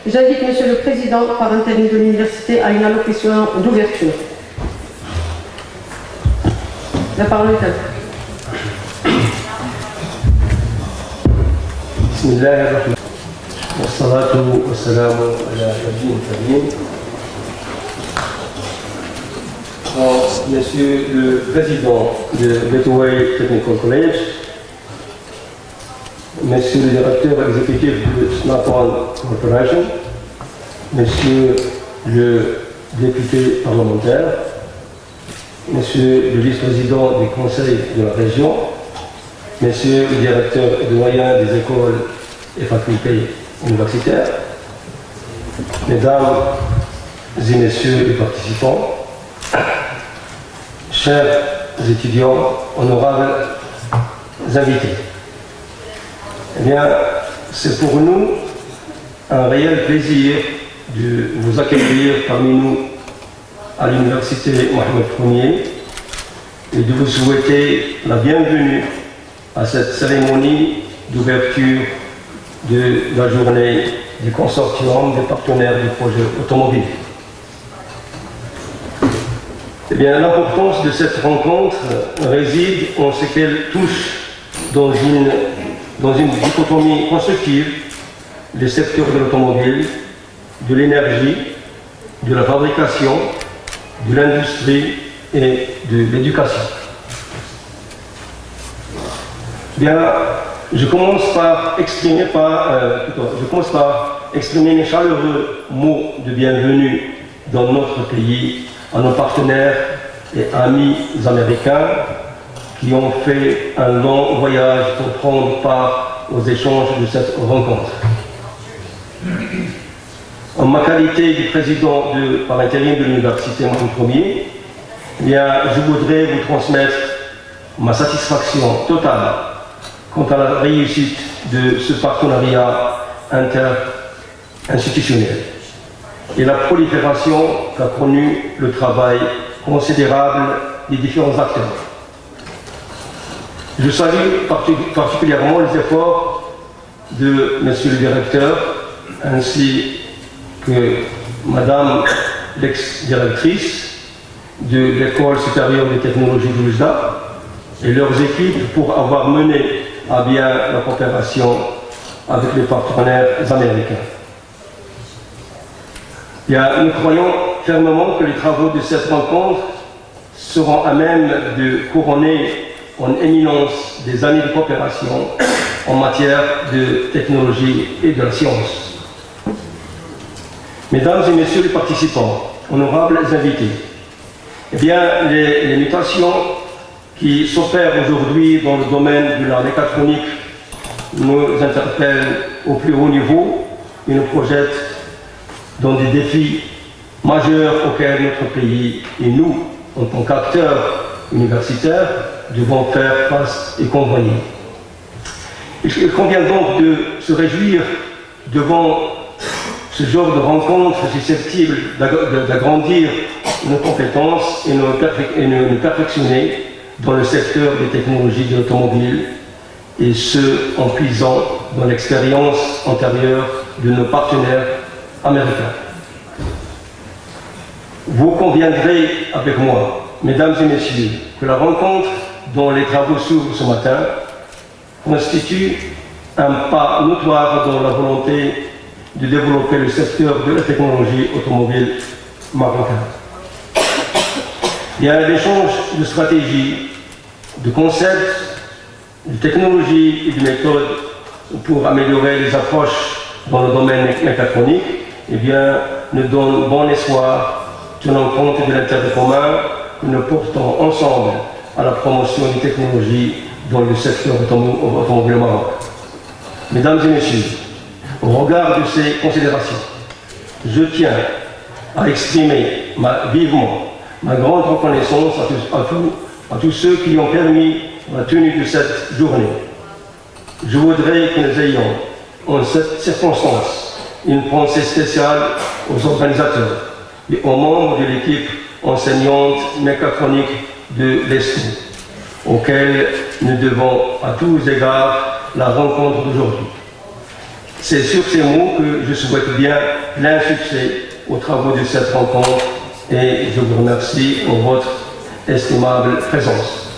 J'invite Monsieur le Président, par intérim de l'Université, à une allocution d'ouverture. La parole est à vous. Bismillahirrahmanirrahim. Wassalatu wassalamu ala nabiyyin karim. Monsieur le Président de Betway Technical College, Monsieur le Directeur exécutif de Snap-on Corporation, Monsieur le député parlementaire, Monsieur le vice-président du Conseil de la région, Monsieur le directeur doyen des écoles et facultés universitaires, Mesdames et Messieurs les participants, chers étudiants, honorables invités. Eh bien, c'est pour nous un réel plaisir de vous accueillir parmi nous à l'Université Mohamed Ier et de vous souhaiter la bienvenue à cette cérémonie d'ouverture de la journée du consortium des partenaires du projet automobile. Eh bien, l'importance de cette rencontre réside en ce qu'elle touche dans une dichotomie constructive les secteurs de l'automobile, de l'énergie, de la fabrication, de l'industrie et de l'éducation. Bien, je commence par exprimer mes chaleureux mots de bienvenue dans notre pays à nos partenaires et amis américains qui ont fait un long voyage pour prendre part aux échanges de cette rencontre. En ma qualité de président par intérim de l'Université Mohamed Ier, je voudrais vous transmettre ma satisfaction totale quant à la réussite de ce partenariat interinstitutionnel et la prolifération qu'a connu le travail considérable des différents acteurs. Je salue particulièrement les efforts de Monsieur le Directeur ainsi que Madame l'ex-directrice de l'École supérieure des technologies de l'UJDA et leurs équipes pour avoir mené à bien la coopération avec les partenaires américains. Nous croyons fermement que les travaux de cette rencontre seront à même de couronner en éminence des années de coopération en matière de technologie et de la science. Mesdames et Messieurs les participants, honorables invités, les mutations qui s'opèrent aujourd'hui dans le domaine de la mécatronique nous interpellent au plus haut niveau et nous projettent dans des défis majeurs auxquels notre pays et nous, en tant qu'acteurs universitaires, devons faire face et convenir. Il convient donc de se réjouir devant ce genre de rencontres susceptibles d'agrandir nos compétences et nous perfectionner dans le secteur des technologies de l'automobile, et ce, en puisant dans l'expérience antérieure de nos partenaires américains. Vous conviendrez avec moi, Mesdames et Messieurs, que la rencontre dont les travaux s'ouvrent ce matin constitue un pas notoire dans la volonté de développer le secteur de la technologie automobile marocain. Il y a l'échange de stratégies, de concepts, de technologies et de méthodes pour améliorer les approches dans le domaine mécatronique, nous donne bon espoir, tenant compte de l'intérêt commun que nous portons ensemble à la promotion des technologies dans le secteur automobile au Maroc. Mesdames et Messieurs, au regard de ces considérations, je tiens à exprimer vivement ma grande reconnaissance à tous ceux qui ont permis la tenue de cette journée. Je voudrais que nous ayons, en cette circonstance, une pensée spéciale aux organisateurs et aux membres de l'équipe enseignante mécatronique de l'ESCO, auxquels nous devons à tous égards la rencontre d'aujourd'hui. C'est sur ces mots que je souhaite bien plein succès aux travaux de cette rencontre et je vous remercie pour votre estimable présence.